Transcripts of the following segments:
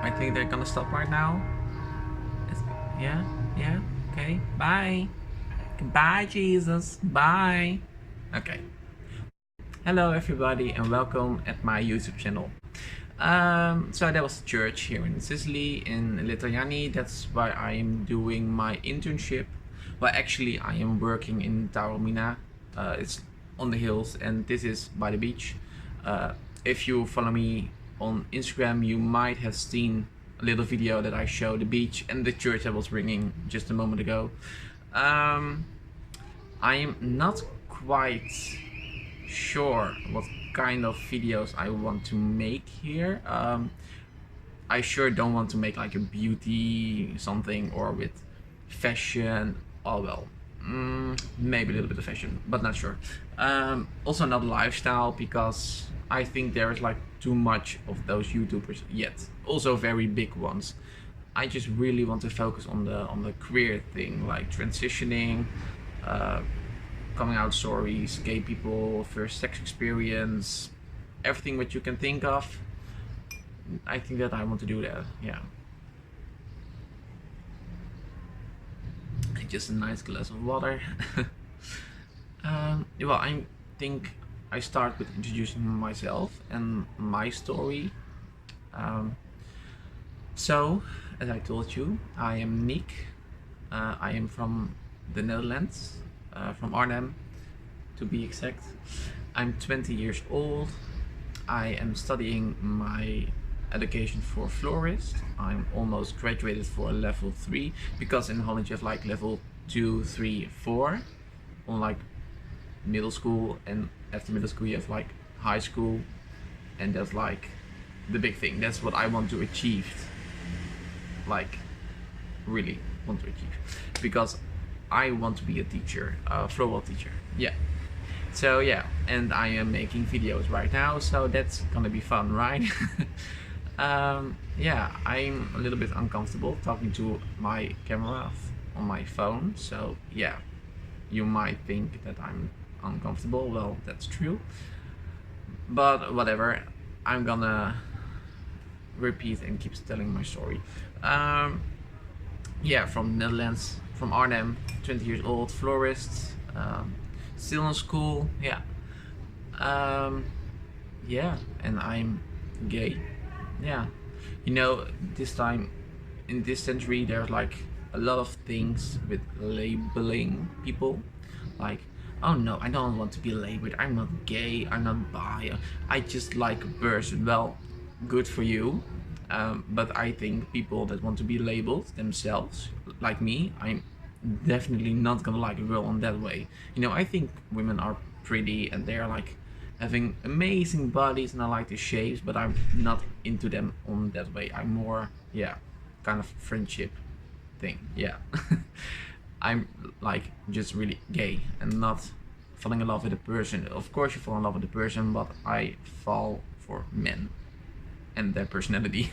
I think they're gonna stop right now. It's, yeah, yeah, okay. Bye. Goodbye, Jesus. Bye. Okay. Hello, everybody, and welcome at my YouTube channel. So that was church here in Sicily, in Litriani. That's why I am doing my internship. Well, actually, I am working in Taormina. It's on the hills, and this is by the beach. If you follow me on Instagram, you might have seen a little video that I show the beach and the church I was ringing just a moment ago. I am not quite sure what kind of videos I want to make here. I sure don't want to make like a beauty something or with fashion. Oh well, maybe a little bit of fashion, but not sure. Also not lifestyle, because I think there is like too much of those YouTubers yet. Also very big ones. I just really want to focus on the career thing, like transitioning, coming out stories, gay people, first sex experience, everything that you can think of. I think that I want to do that, yeah. Just a nice glass of water. Well, I think I start with introducing myself and my story. So, as I told you, I am Niek. I am from the Netherlands, from Arnhem to be exact. I'm 20 years old. I am studying my education for florist. I'm almost graduated for level 3, because in Holland you have like level 2, 3, 4 on like middle school, and after middle school you have like high school, and that's like the big thing. That's what I want to achieve, like really want to achieve, because I want to be a teacher, a floral teacher. Yeah. So yeah, and I am making videos right now, so that's gonna be fun, right? Yeah, I'm a little bit uncomfortable talking to my camera on my phone, so yeah, you might think that I'm uncomfortable. Well, that's true, but whatever, I'm gonna repeat and keep telling my story. Yeah, from Netherlands, from Arnhem, 20 years old, florist, still in school, yeah. Yeah, and I'm gay. Yeah, you know, this time in this century there's like a lot of things with labeling people, like, oh no, I don't want to be labeled, I'm not gay, I'm not bi, I just like a person. Well, good for you, but I think people that want to be labeled themselves, like me, I'm definitely not gonna like a girl on that way. You know, I think women are pretty and they're like having amazing bodies, and I like the shapes, but I'm not into them on that way. I'm more, yeah, kind of friendship thing, yeah. I'm like just really gay and not falling in love with a person. Of course you fall in love with a person, but I fall for men and their personality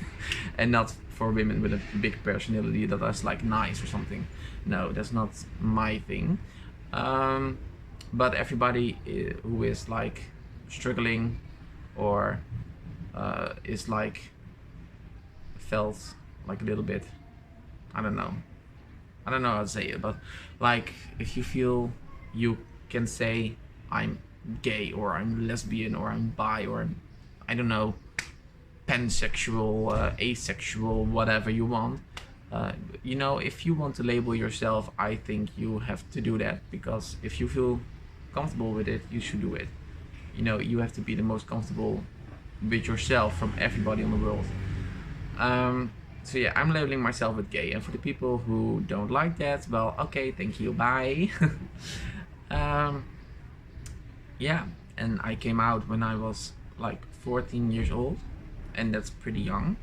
and not for women with a big personality that is like nice or something. No, that's not my thing. But everybody who is like struggling or is like felt like a little bit, I don't know how to say it, but like if you feel you can say I'm gay or I'm lesbian or I'm bi or I'm, I don't know, pansexual, asexual, whatever you want. You know, if you want to label yourself, I think you have to do that, because if you feel comfortable with it, you should do it. You know, you have to be the most comfortable with yourself from everybody in the world. So yeah, I'm labeling myself with gay, and for the people who don't like that, well, okay, thank you, bye. Yeah, and I came out when I was like 14 years old, and that's pretty young.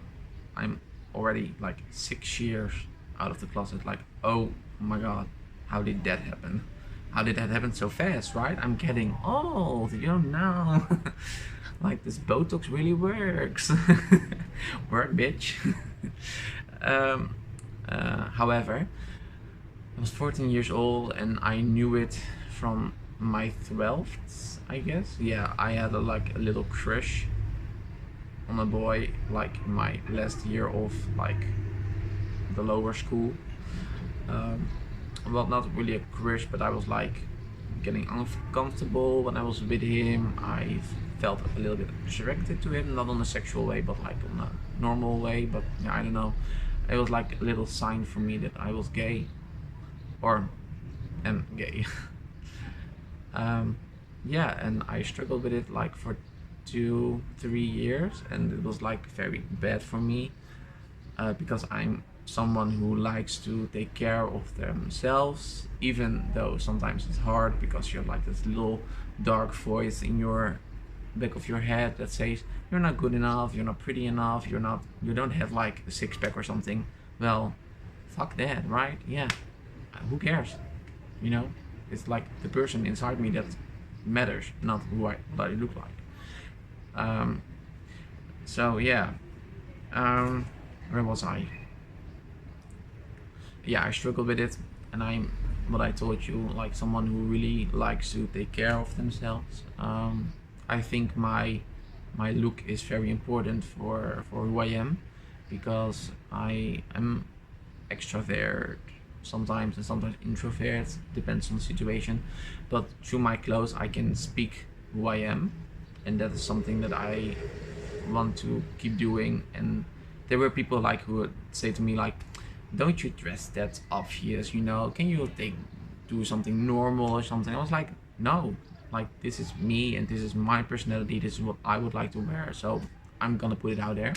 I'm already like 6 years out of the closet. Like, oh my god, how did that happen? How did that happen so fast, right? I'm getting old, you don't know. Like, this Botox really works. Work, bitch. However, I was 14 years old and I knew it from my 12th, I guess. Yeah, I had like a little crush on a boy like in my last year of like the lower school. Well, not really a crush, but I was like getting uncomfortable when I was with him. I felt a little bit attracted to him, not on a sexual way, but like on a normal way. But yeah, I don't know. It was like a little sign for me that I was gay, or am gay. Yeah, and I struggled with it like for 2-3 years, and it was like very bad for me, because I'm someone who likes to take care of themselves, even though sometimes it's hard because you have like this little dark voice in your back of your head that says you're not good enough, you're not pretty enough, you don't have like a six-pack or something. Well, fuck that, right? Yeah, who cares, you know? It's like the person inside me that matters, not what I look like. So yeah, where was I? Yeah, I struggle with it, and I'm what I told you, like someone who really likes to take care of themselves. I think my look is very important for who I am, because I am extrovert sometimes and sometimes introvert, depends on the situation. But through my clothes, I can speak who I am, and that is something that I want to keep doing. And there were people like who would say to me like, don't you dress that obvious, you know, can you do something normal or something? I was like, no, like this is me and this is my personality, this is what I would like to wear, so I'm gonna put it out there.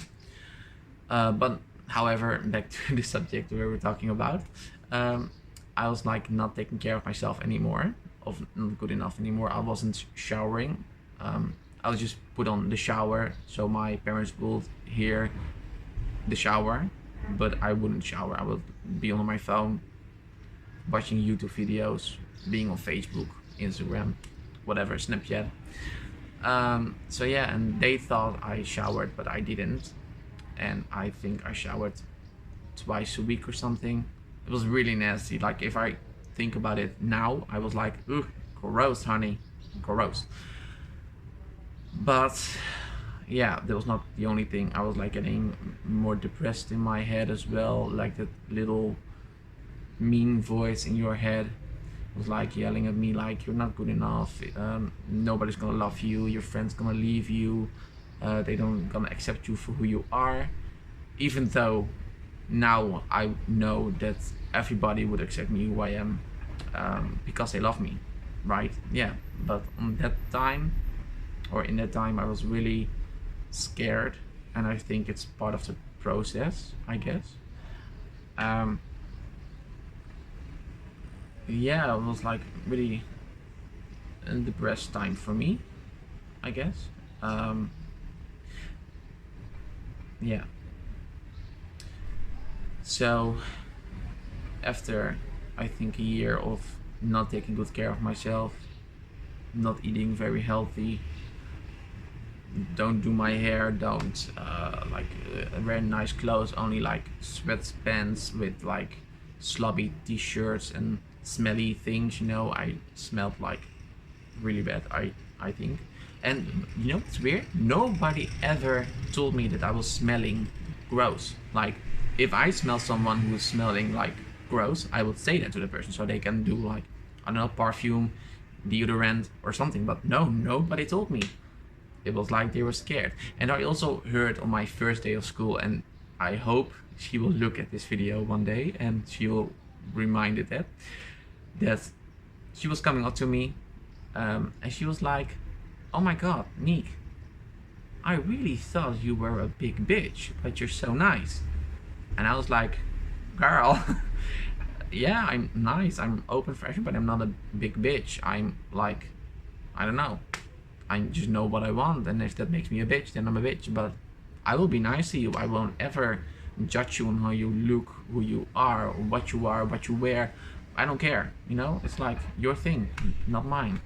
But however, back to the subject we were talking about, I was like not taking care of myself anymore, of not good enough anymore. I wasn't showering. I would just put on the shower, so my parents would hear the shower, but I wouldn't shower. I would be on my phone, watching YouTube videos, being on Facebook, Instagram, whatever, Snapchat. So yeah, and they thought I showered, but I didn't. And I think I showered twice a week or something. It was really nasty. Like if I think about it now, I was like, ugh, gross, honey, gross. But yeah, that was not the only thing. I was like getting more depressed in my head as well, like that little mean voice in your head was like yelling at me like, you're not good enough, nobody's gonna love you, your friends gonna leave you, they don't gonna accept you for who you are. Even though now I know that everybody would accept me who I am, because they love me, right? Yeah, but on that time, or in that time, I was really scared, and I think it's part of the process, I guess. Yeah, it was like really a depressed time for me, I guess. Yeah. So after I think a year of not taking good care of myself, not eating very healthy, don't do my hair, don't wear nice clothes, only like sweatpants with like sloppy t-shirts and smelly things, you know. I smelled like really bad, I think. And you know what's weird? Nobody ever told me that I was smelling gross. Like if I smell someone who's smelling like gross, I would say that to the person so they can do like, I don't know, perfume, deodorant or something. But no, nobody told me. It was like they were scared. And I also heard on my first day of school, and I hope she will look at this video one day and she will remind it that she was coming up to me, and she was like, oh my god, Niek, I really thought you were a big bitch, but you're so nice. And I was like, girl, yeah, I'm nice, I'm open for everybody, I'm not a big bitch. I'm like, I don't know, I just know what I want, and if that makes me a bitch, then I'm a bitch. But I will be nice to you. I won't ever judge you on how you look, who you are, what you wear. I don't care, you know. It's like your thing, not mine.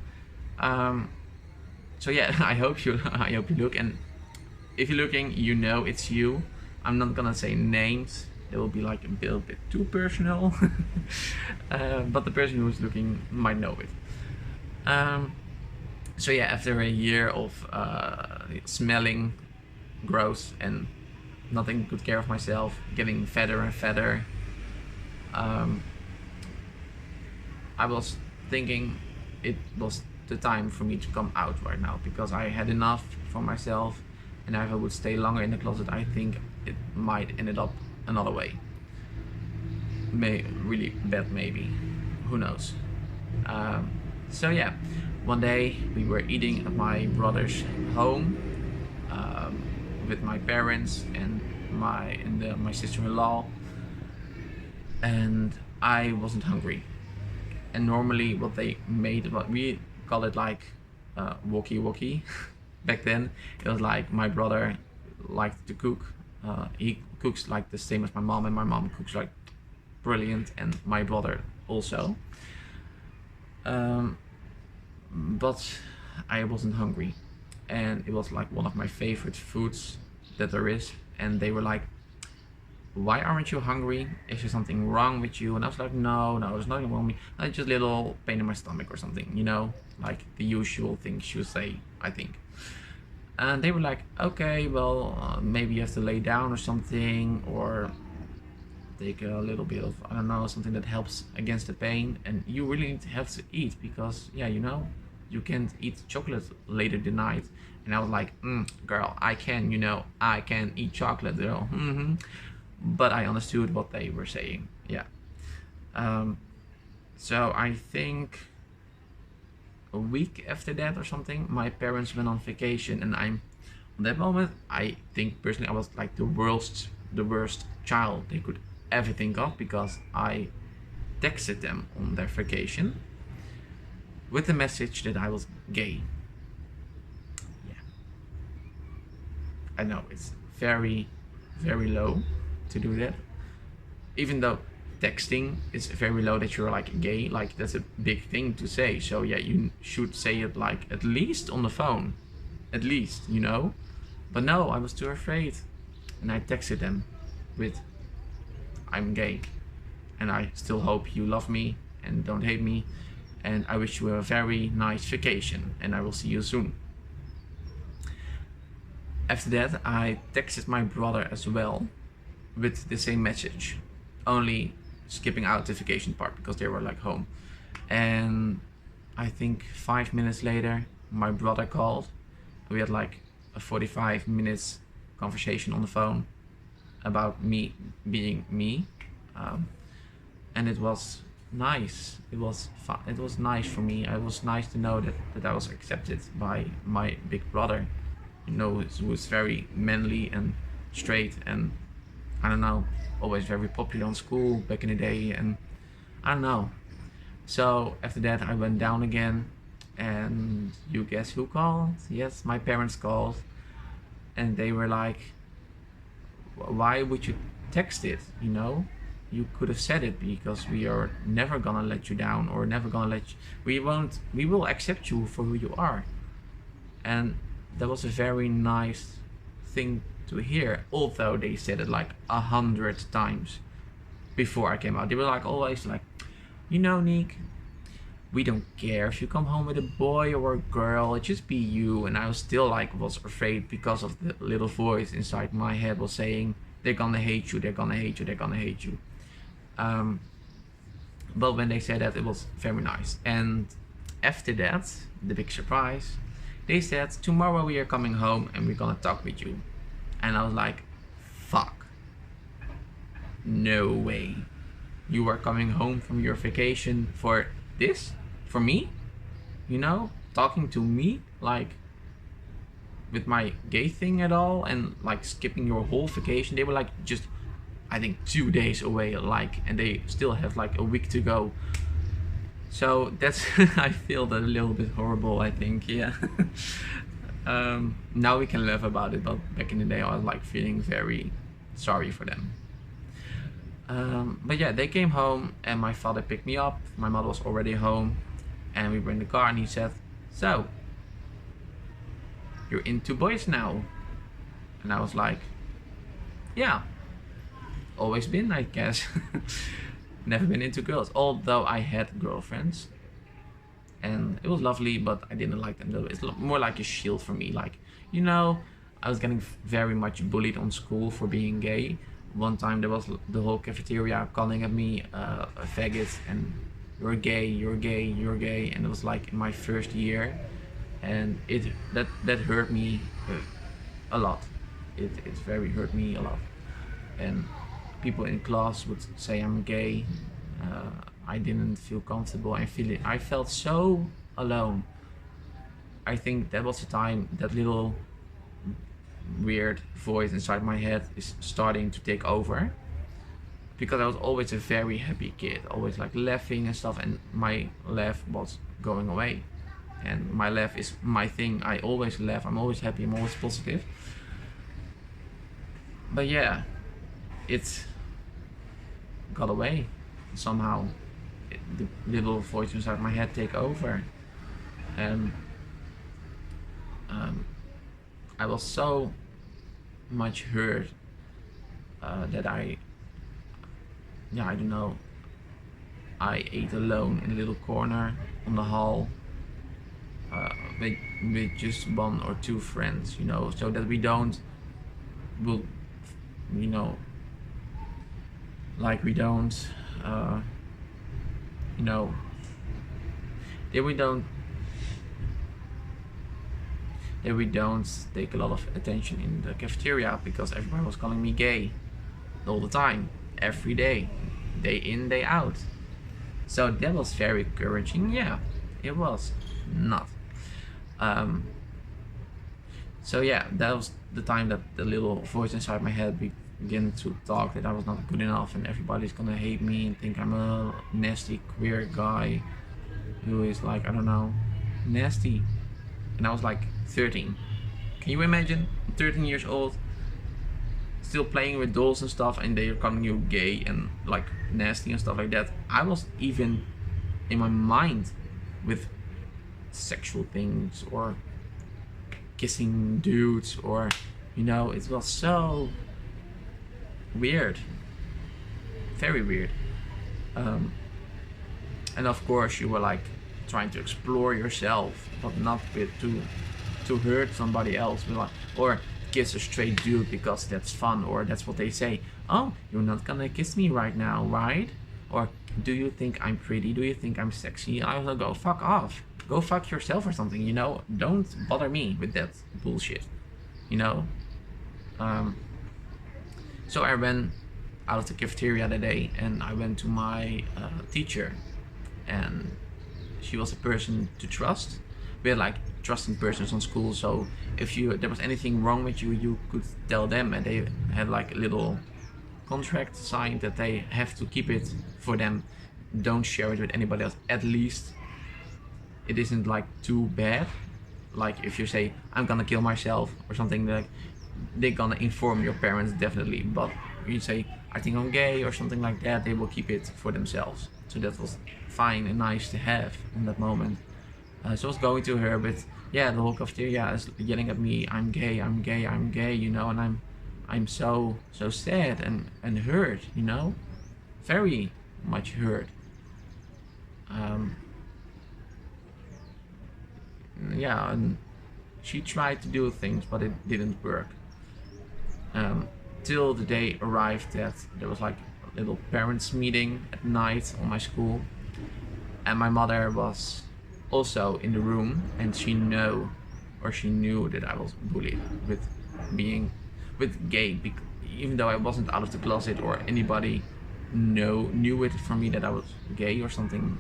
So yeah, I hope you look, and if you're looking, you know it's you. I'm not gonna say names. It will be like a little bit too personal. But the person who's looking might know it. So yeah, after a year of smelling gross and not taking good care of myself, getting fatter and fatter. um, I was thinking it was the time for me to come out right now, because I had enough for myself, and if I would stay longer in the closet, I think it might ended up another way. Really bad maybe, who knows. So yeah, one day we were eating at my brother's home, with my parents and my sister-in-law, and I wasn't hungry. And normally what they made, what we call it like walkie-walkie. Back then it was like my brother liked to cook. He cooks like the same as my mom, and my mom cooks like brilliant, and my brother also. But I wasn't hungry, and it was like one of my favorite foods that there is. And they were like, why aren't you hungry? Is there something wrong with you? And I was like, no, there's nothing wrong with me. I just a little pain in my stomach or something, like the usual things you say, I think. And they were like, okay, well, maybe you have to lay down or something, or take a little bit of, I don't know, something that helps against the pain. And you really need to have to eat, because you can't eat chocolate later the night. And I was like, girl, I can eat chocolate, girl. But I understood what they were saying. Yeah. So I think a week after that or something, my parents went on vacation, and on that moment, I think personally I was like the worst child they could ever think of, because I texted them on their vacation with the message that I was gay. Yeah. I know it's very, very low to do that, even though texting is very low that you're like gay, like that's a big thing to say. So yeah, you should say it like at least on the phone, at least, but no, I was too afraid, and I texted them with, I'm gay, and I still hope you love me and don't hate me, and I wish you a very nice vacation, and I will see you soon. After that, I texted my brother as well with the same message, only skipping out the vacation part because they were like home. And I think 5 minutes later, my brother called. We had like a 45 minutes conversation on the phone about me being me, and it was nice. It was fun. It was nice for me. It was nice to know that I was accepted by my big brother, who was very manly and straight, and I don't know, always very popular in school back in the day, and I don't know. So after that I went down again, and you guess who called? Yes, my parents called, and they were like, why would you text it? You could have said it, because we are never gonna let you down, or never gonna we will accept you for who you are. And that was a very nice thing to hear, although they said it like 100 times before I came out. They were like always like, Niek, we don't care if you come home with a boy or a girl, it just be you. And I was still was afraid, because of the little voice inside my head was saying, they're gonna hate you, they're gonna hate you, they're gonna hate you. But when they said that, it was very nice. And after that, the big surprise, they said, tomorrow we are coming home and we're gonna talk with you. And I was like, fuck, no way. You are coming home from your vacation for this? For me? Talking to me, like, with my gay thing at all, and like skipping your whole vacation. They were like just, I think, 2 days away, and they still have like a week to go. So that's I feel that a little bit horrible, I think. Yeah. Now we can laugh about it, but back in the day I was like feeling very sorry for them. But yeah, they came home, and my father picked me up. My mother was already home, and we were in the car, and he said, so you're into boys now? And I was like, yeah, always been, I guess. Never been into girls, although I had girlfriends, and it was lovely, but I didn't like them though. It's more like a shield for me, like, I was getting very much bullied on school for being gay. One time there was the whole cafeteria calling at me a faggot and you're gay, you're gay, you're gay, and it was like in my first year, and that hurt me a lot. It very hurt me a lot, and people in class would say I'm gay. I didn't feel comfortable. I felt so alone. I think that was the time that little weird voice inside my head is starting to take over, because I was always a very happy kid, always like laughing and stuff, and my laugh was going away. And my laugh is my thing. I always laugh. I'm always happy. I'm always positive. But yeah, it got away somehow. The little voice inside my head take over, and I was so much hurt that I don't know. I ate alone in a little corner on the hall with just one or two friends, so that we don't will, like we don't, that we don't take a lot of attention in the cafeteria, because everybody was calling me gay all the time, every day in, day out. So that was very encouraging. Yeah, it was not. So yeah, that was the time that the little voice inside my head began to talk that I was not good enough and everybody's gonna hate me and think I'm a nasty queer guy who is like, I don't know, nasty. And I was like 13. Can you imagine? 13 years old, still playing with dolls and stuff, and they're calling you gay and like nasty and stuff like that. I was even in my mind with sexual things or kissing dudes, or it was so weird, very weird. And of course you were like trying to explore yourself, but not with to hurt somebody else, or kiss a straight dude because that's fun, or that's what they say. Oh, you're not gonna kiss me right now, right? Or do you think I'm pretty? Do you think I'm sexy? I will go fuck off. Go fuck yourself or something, Don't bother me with that bullshit, So I ran out of the cafeteria that day and I went to my teacher, and she was a person to trust. We had like trusting persons on school, so if there was anything wrong with you, you could tell them, and they had like a little contract signed that they have to keep it for them. Don't share it with anybody else. At least it isn't like too bad. Like if you say I'm gonna kill myself or something, like they're gonna inform your parents definitely. But you say I think I'm gay or something like that, they will keep it for themselves. So that was fine and nice to have in that moment. So I was going to her, but yeah, the whole cafeteria is yelling at me, I'm gay, I'm gay, I'm gay, and I'm so sad and hurt, very much hurt. Yeah, and she tried to do things, but it didn't work. Till the day arrived that there was like a little parents meeting at night on my school, and my mother was also in the room, and she knew that I was bullied with gay, even though I wasn't out of the closet or anybody knew it from me that I was gay or something.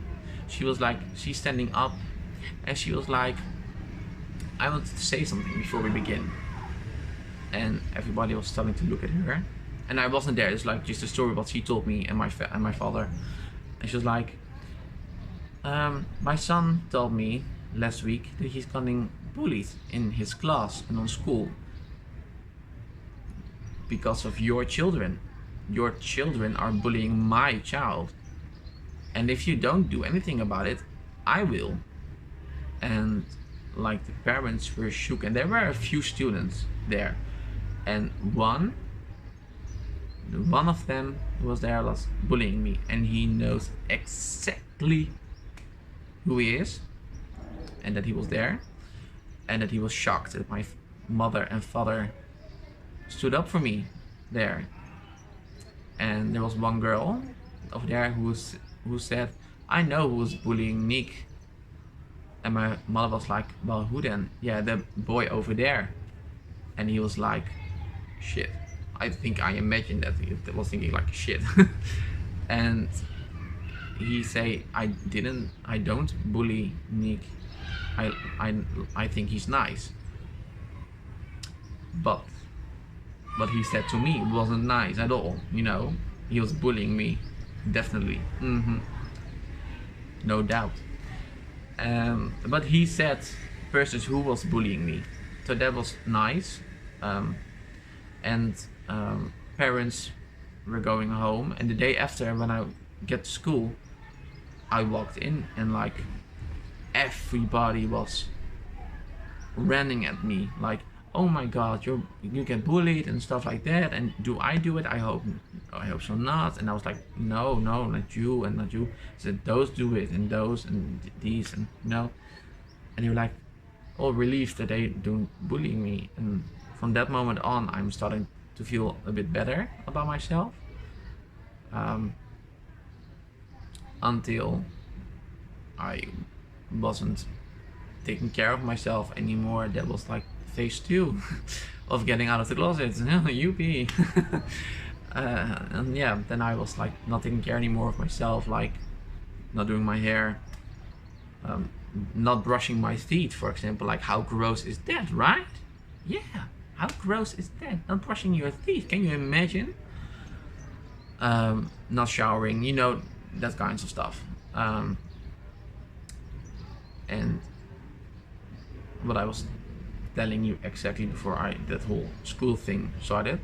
She's standing up, and she was like, I want to say something before we begin. And everybody was starting to look at her, and I wasn't there. It's like just a story what she told me and my father. And she was like, my son told me last week that he's getting bullied in his class and on school because of your children. Your children are bullying my child, and if you don't do anything about it, I will. And like the parents were shook, and there were a few students there, and one of them who was there was bullying me, and he knows exactly who he is, and that he was there, and that he was shocked that mother and father stood up for me there. And there was one girl over there who said, I know who was bullying Niek. And my mother was like, well, who then? Yeah, the boy over there. And he was like, shit. I think I imagined that he was thinking like, shit. And he say, I don't bully Niek. I think he's nice. But what he said to me wasn't nice at all, you know. He was bullying me, definitely. No doubt. But he said persons who was bullying me, so that was nice. And parents were going home, and the day after, when I get to school, I walked in and like everybody was running at me, like, oh my god, you get bullied and stuff like that, and do I do it? I hope so not. And I was like, no, not you and not you. I said, those do it, and those and these, and you know. And they were like all relieved that they don't bully me. And from that moment on, I'm starting to feel a bit better about myself. Until I wasn't taking care of myself anymore. That was like phase 2 of getting out of the closet. Yuppie. And yeah, then I was like not taking care anymore of myself, like not doing my hair, not brushing my teeth, for example. Like, how gross is that, right? Yeah, how gross is that? Not brushing your teeth, can you imagine? Not showering, you know, that kinds of stuff. And what I was telling you exactly before that whole school thing started,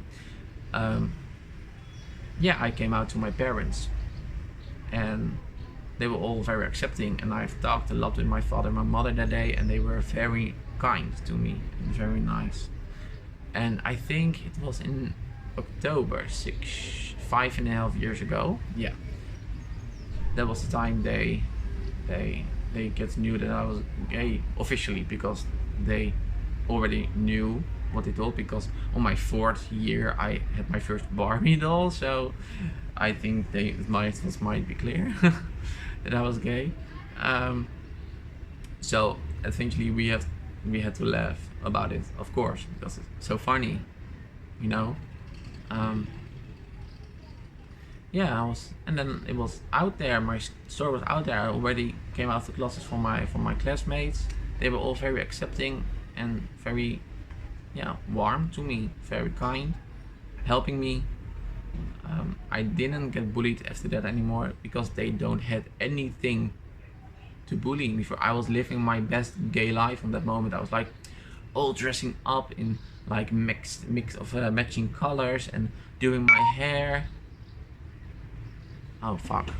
yeah, I came out to my parents, and they were all very accepting, and I've talked a lot with my father and my mother that day, and they were very kind to me and very nice. And I think it was in October, 5.5 years ago. Yeah, that was the time they get knew that I was gay officially, because they already knew what they told, because on my 4th year I had my first Barbie doll, so I think it might be clear that I was gay. So eventually we had to laugh about it, of course, because it's so funny, you know. Yeah, and then it was out there. My story was out there. I already came out of the closet for my classmates. They were all very accepting and very, yeah, warm to me, very kind, helping me. I didn't get bullied after that anymore, because they don't had anything to bully me for. I was living my best gay life from that moment. I was like all dressing up in like mix of matching colors and doing my hair. Oh fuck.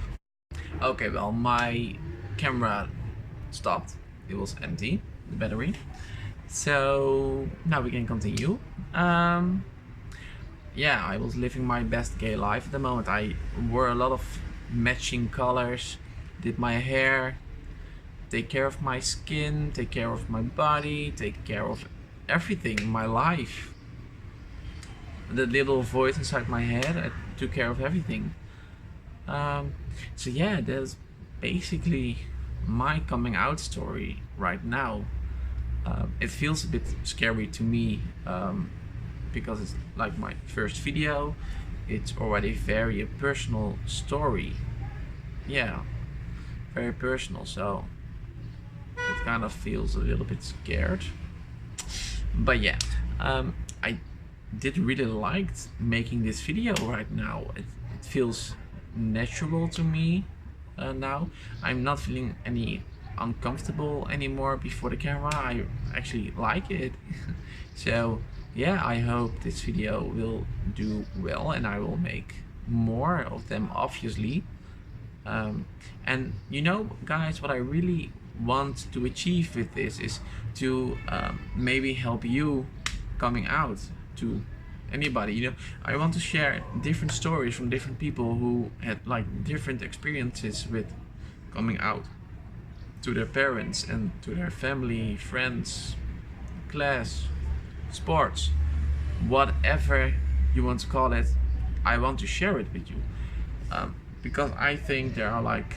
Okay, well, my camera stopped. It was empty, the battery. So now we can continue. Yeah, I was living my best gay life at the moment. I wore a lot of matching colors, did my hair, take care of my skin, take care of my body, take care of everything in my life. The little voice inside my head, I took care of everything. So yeah, that's basically my coming out story right now. It feels a bit scary to me, because it's like my first video. It's already very a personal story. Yeah, very personal, so it kind of feels a little bit scared. But yeah, I did really like making this video right now. It feels natural to me now. I'm not feeling any uncomfortable anymore before the camera. I actually like it. So yeah, I hope this video will do well, and I will make more of them, obviously. And you know, guys, what I really want to achieve with this is to maybe help you coming out to anybody. You know, I want to share different stories from different people who had like different experiences with coming out to their parents and to their family, friends, class, sports, whatever you want to call it. I want to share it with you, because I think there are like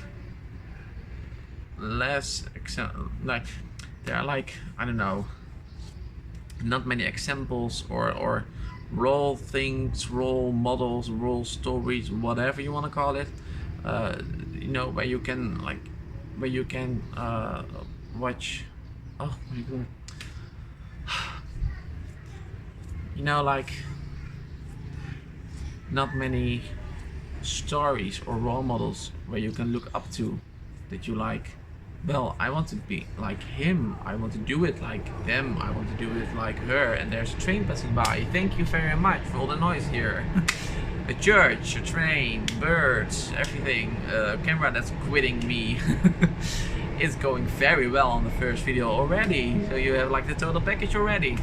like there are like, I don't know, not many examples or role things, role models, role stories, whatever you want to call it, you know, where you can watch. Oh my god. You know, like, not many stories or role models where you can look up to, that you like, well, I want to be like him, I want to do it like them, I want to do it like her. And there's a train passing by. Thank you very much for all the noise here. A church, a train, birds, everything. A camera that's quitting me. It's going very well on the first video already, so you have like the total package already.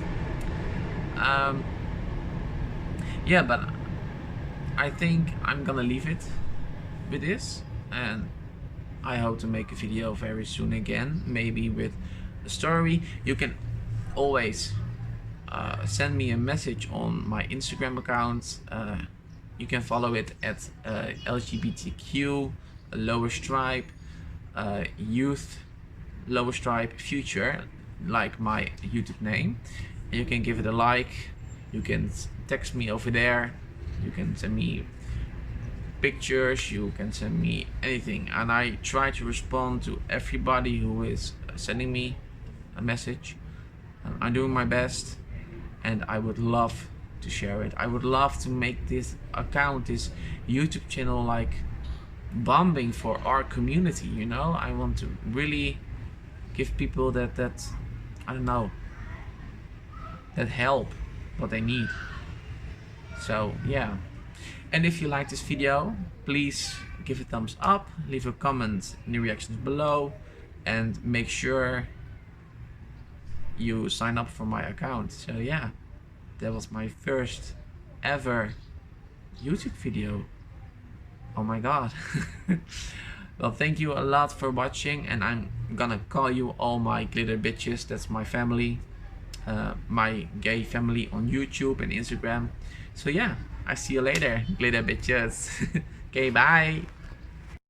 Yeah, but I think I'm gonna leave it with this, and I hope to make a video very soon again, maybe with a story. You can always send me a message on my Instagram account. You can follow it at LGBTQ lower stripe youth lower stripe future, like my YouTube name. And you can give it a like. You can text me over there. You can send me pictures, you can send me anything, and I try to respond to everybody who is sending me a message. I'm doing my best, and I would love to share it. I would love to make this account, this YouTube channel, like bombing for our community, you know. I want to really give people that I don't know, that help, what they need. So yeah. And if you like this video, please give a thumbs up, leave a comment in the reactions below, and make sure you sign up for my account. So yeah, that was my first ever YouTube video. Oh my god. Well, thank you a lot for watching, and I'm gonna call you all my glitter bitches. That's my family, my gay family on YouTube and Instagram. So yeah, I see you later, glitter bitches. Okay, bye.